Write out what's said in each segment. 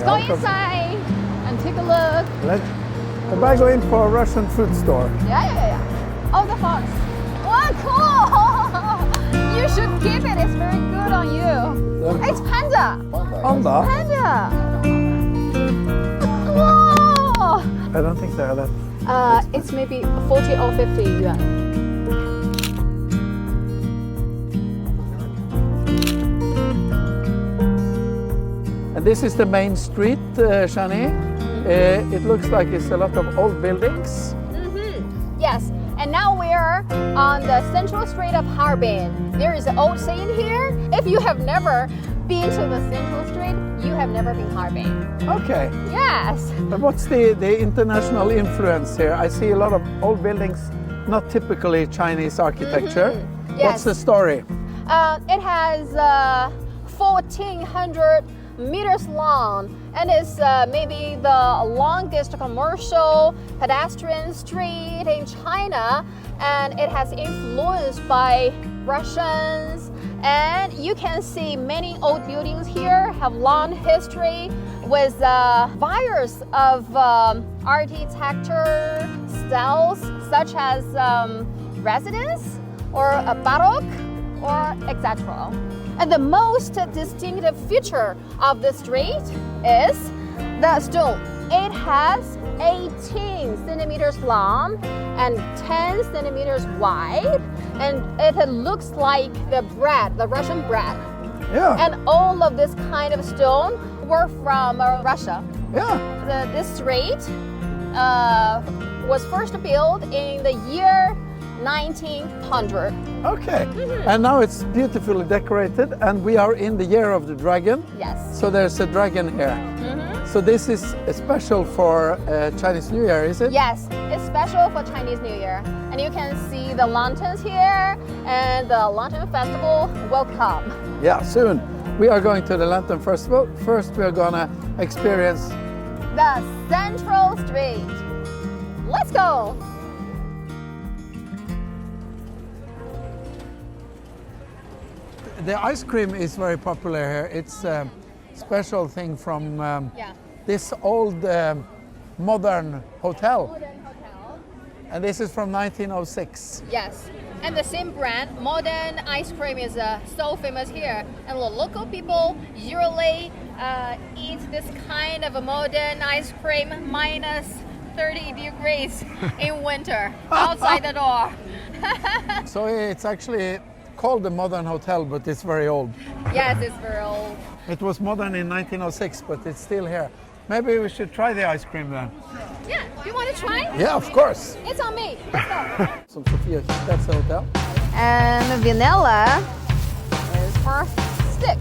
Let's go inside and take a look. Am I going for a Russian food store? Yeah. Oh, the fox. What cool! You should keep it. It's very good on you. It's panda. Panda? Panda. Whoa! I don't think they are that. It's maybe 40 or 50 yuan. And this is the main street, Shanny. It looks like it's a lot of old buildings. Yes, and now we're on the Central Street of Harbin. There is an old saying here. If you have never been to the Central Street, you have never been Harbin. Okay. Yes. But what's the international influence here? I see a lot of old buildings, not typically Chinese architecture. Yes. What's the story? It has 1,400 meters long, and it's maybe the longest commercial pedestrian street in China, and it has influenced by Russians. And you can see many old buildings here have long history with various of architecture styles such as residence or a baroque or etc. And the most distinctive feature of the street is the stone. It has 18 centimeters long and 10 centimeters wide, and it looks like the bread, the Russian bread. Yeah. And all of this kind of stone were from Russia. Yeah. This street was first built in the year 1900. Okay. And now it's beautifully decorated, and we are in the year of the dragon. Yes. So there's a dragon here. So this is special for Chinese New Year, is it? Yes, it's special for Chinese New Year. And you can see the lanterns here, and the Lantern Festival will come. Yeah, soon. We are going to the Lantern Festival. First, we are gonna experience the Central Street. Let's go. The ice cream is very popular here. It's a special thing from this old modern hotel. And this is from 1906. Yes, and the same brand, modern ice cream, is so famous here. And the local people usually eat this kind of a modern ice cream minus 30 degrees in winter outside the door. So it's actually called the modern hotel, but it's very old. Yes, it's very old. It was modern in 1906, but it's still here. Maybe we should try the ice cream then. Yeah, you want to try? Yeah, of course. It's on me. Let's go. So Sophia, that's the hotel. And vanilla is for stick.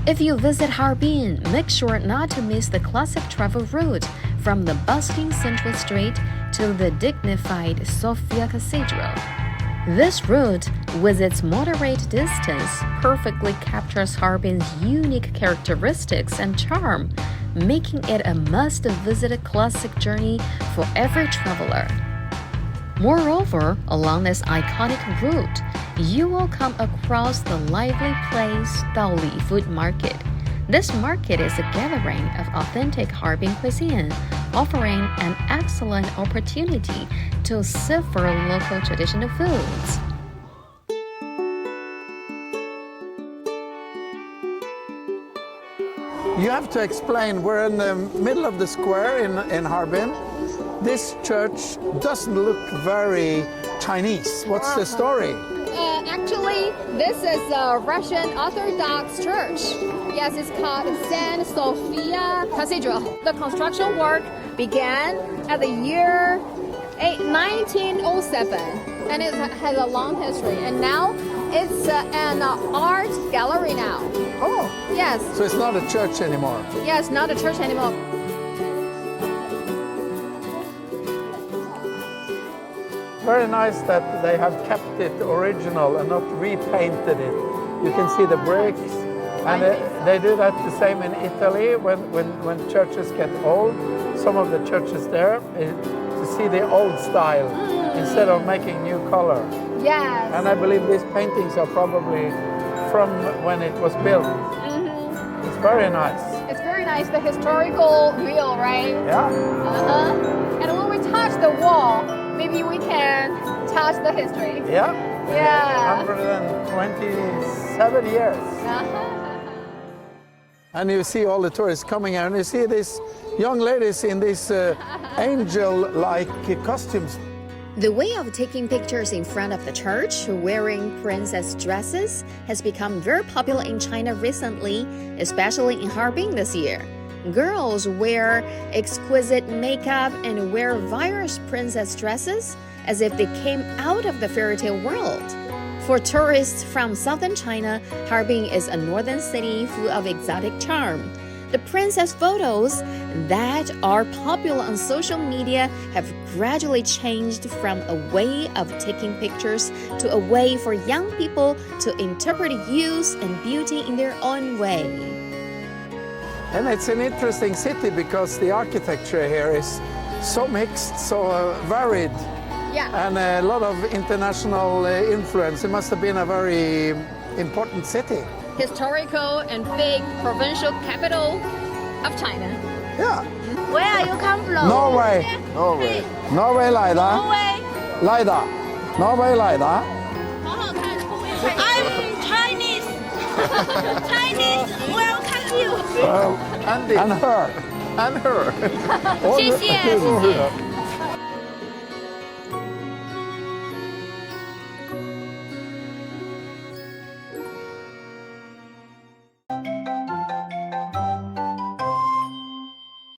If you visit Harbin, make sure not to miss the classic travel route from the bustling Central Street to the dignified Sophia Cathedral. This route, with its moderate distance, perfectly captures Harbin's unique characteristics and charm, making it a must-visit classic journey for every traveler. Moreover, along this iconic route, you will come across the lively place Daoli Food Market. This market is a gathering of authentic Harbin cuisine, offering an excellent opportunity to savor local traditional foods. You have to explain, we're in the middle of the square in Harbin. This church doesn't look very Chinese. What's the story? Actually, this is a Russian Orthodox church. Yes, it's called St. Sophia Cathedral. The construction work began at the year 1907, and it has a long history. And now it's an art gallery now. Oh. Yes. So it's not a church anymore? Yes, not a church anymore. Very nice that they have kept it original and not repainted it. You can see the bricks, and they do that the same in Italy when churches get old. Some of the churches there to see the old style instead of making new color. Yes. And I believe these paintings are probably from when it was built. Very nice. It's very nice, the historical wheel, right? Yeah. And when we touch the wall, maybe we can touch the history. Yeah. Yeah. 127 years. And you see all the tourists coming here, and you see these young ladies in these angel-like costumes. The way of taking pictures in front of the church wearing princess dresses has become very popular in China recently, especially in Harbin this year. Girls wear exquisite makeup and wear various princess dresses as if they came out of the fairy tale world. For tourists from southern China, Harbin is a northern city full of exotic charm. The princess photos that are popular on social media have gradually changed from a way of taking pictures to a way for young people to interpret youth and beauty in their own way. And it's an interesting city because the architecture here is so mixed, so varied, and a lot of international influence. It must have been a very important city. Historical and big provincial capital of China. Yeah. Where are you come from? Norway. Norway 来的。来的。Norway 来的。I'm Chinese. Chinese, welcome you. And her. And her. 谢谢。